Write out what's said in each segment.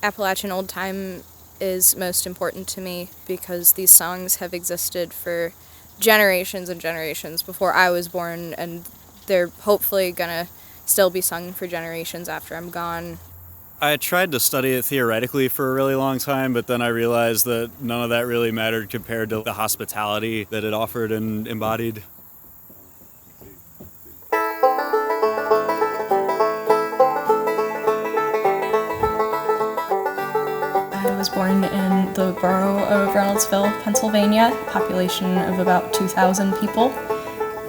Appalachian Oldtime is most important to me because these songs have existed for generations and generations before I was born, and they're hopefully gonna still be sung for generations after I'm gone. I tried to study it theoretically for a really long time, but then I realized that none of that really mattered compared to the hospitality that it offered and embodied. I was born in the borough of Reynoldsville, Pennsylvania, population of about 2,000 people.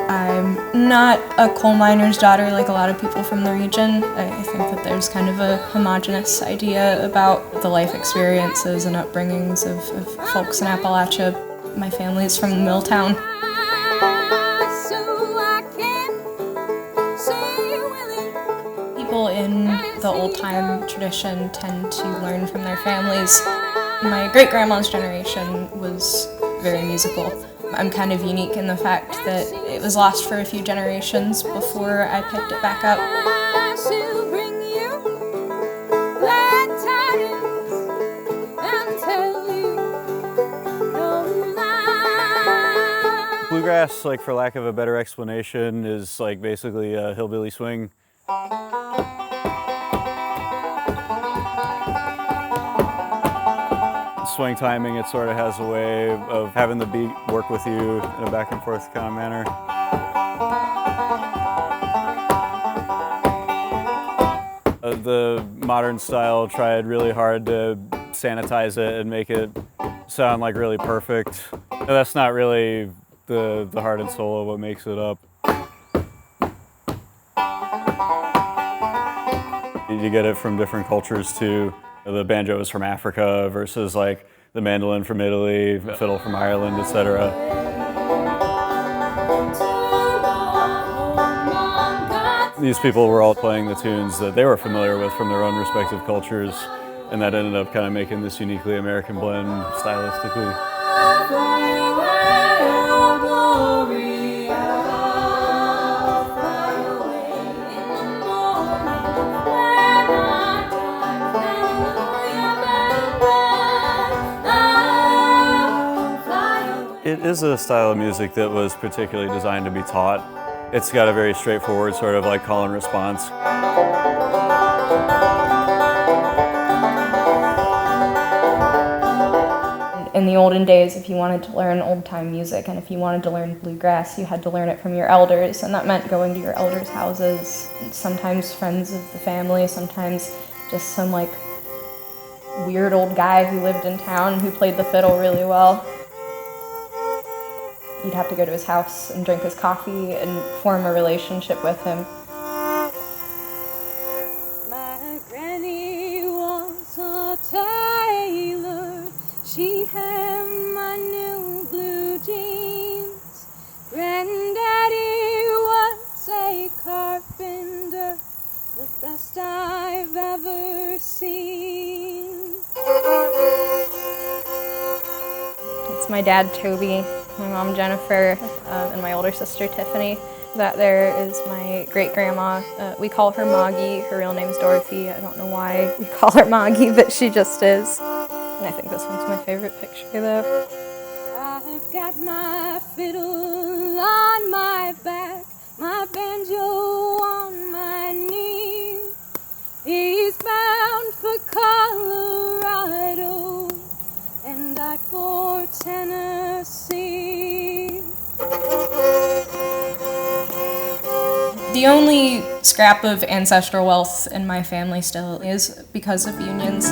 I'm not a coal miner's daughter like a lot of people from the region. I think that there's kind of a homogenous idea about the life experiences and upbringings of folks in Appalachia. My family's from Milltown. People in the old-time tradition tend to learn from their families. My great-grandma's generation was very musical. I'm kind of unique in the fact that it was lost for a few generations before I picked it back up. Bluegrass, like for lack of a better explanation, is like basically a hillbilly swing. Swing timing, it sort of has a way of having the beat work with you in a back and forth kind of manner. The modern style tried really hard to sanitize it and make it sound like really perfect. That's not really the heart and soul of what makes it up. You get it from different cultures too. The banjo is from Africa versus like the mandolin from Italy, fiddle from Ireland, etc. These people were all playing the tunes that they were familiar with from their own respective cultures, and that ended up kind of making this uniquely American blend stylistically. It is a style of music that was particularly designed to be taught. It's got a very straightforward sort of like call and response. In the olden days, if you wanted to learn old-time music and if you wanted to learn bluegrass, you had to learn it from your elders, and that meant going to your elders' houses, sometimes friends of the family, sometimes just some like weird old guy who lived in town who played the fiddle really well. You'd have to go to his house and drink his coffee and form a relationship with him. My granny was a tailor. She had my new blue jeans. Granddaddy was a carpenter, the best I've ever seen. It's my dad, Toby, my mom, Jennifer, and my older sister, Tiffany. That there is my great-grandma. We call her Moggy. Her real name's Dorothy. I don't know why we call her Moggy, but she just is. And I think this one's my favorite picture, though. I've got my fiddle on my back, my banjo on my knee. He's bound for Colorado, and I for Tennessee. The only scrap of ancestral wealth in my family still is because of unions.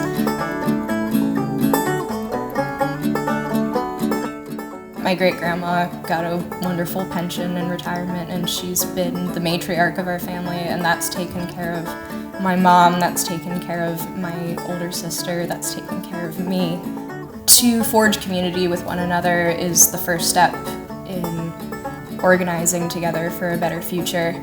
My great-grandma got a wonderful pension in retirement, and she's been the matriarch of our family, and that's taken care of my mom, that's taken care of my older sister, that's taken care of me. To forge community with one another is the first step in organizing together for a better future.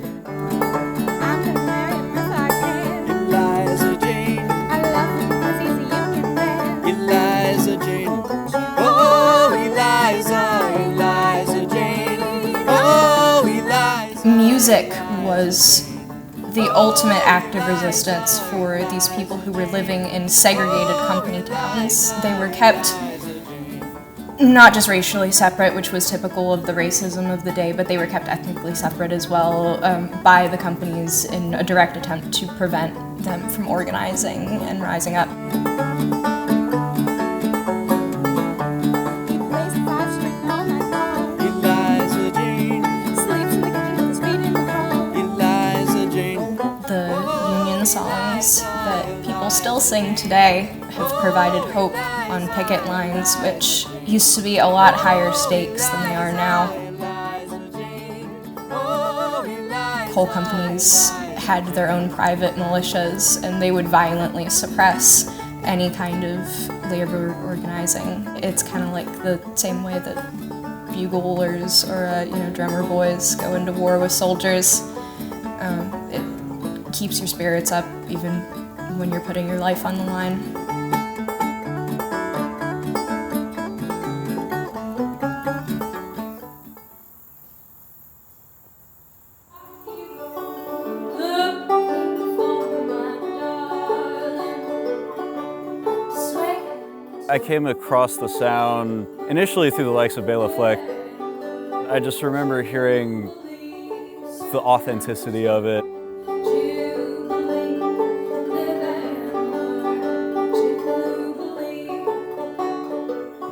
Music was the ultimate act of resistance for these people who were living in segregated company towns. They were kept not just racially separate, which was typical of the racism of the day, but they were kept ethnically separate as well by the companies in a direct attempt to prevent them from organizing and rising up. The Union songs that people still sing today have provided hope on picket lines, which used to be a lot higher stakes than they are now. Coal companies had their own private militias, and they would violently suppress any kind of labor organizing. It's kind of like the same way that buglers or drummer boys go into war with soldiers. It keeps your spirits up even when you're putting your life on the line. I came across the sound initially through the likes of Bela Fleck. I just remember hearing the authenticity of it.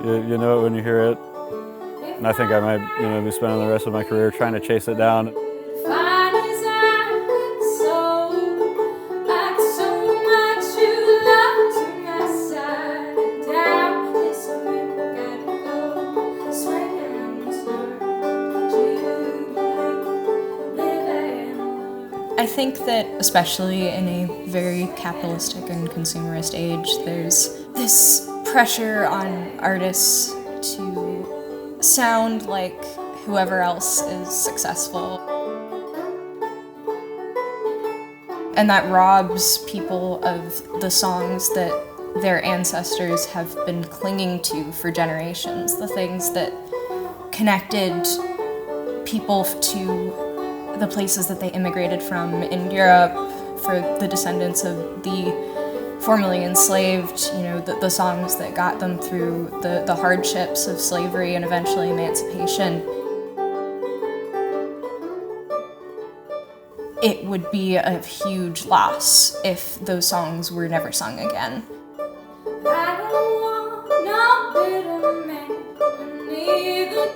You know it when you hear it, and I think I might be spending the rest of my career trying to chase it down. I think that especially in a very capitalistic and consumerist age, there's this pressure on artists to sound like whoever else is successful. And that robs people of the songs that their ancestors have been clinging to for generations, the things that connected people to the places that they immigrated from in Europe, for the descendants of the formerly enslaved, the songs that got them through the hardships of slavery and eventually emancipation. It would be a huge loss if those songs were never sung again. I don't want no bitter man, neither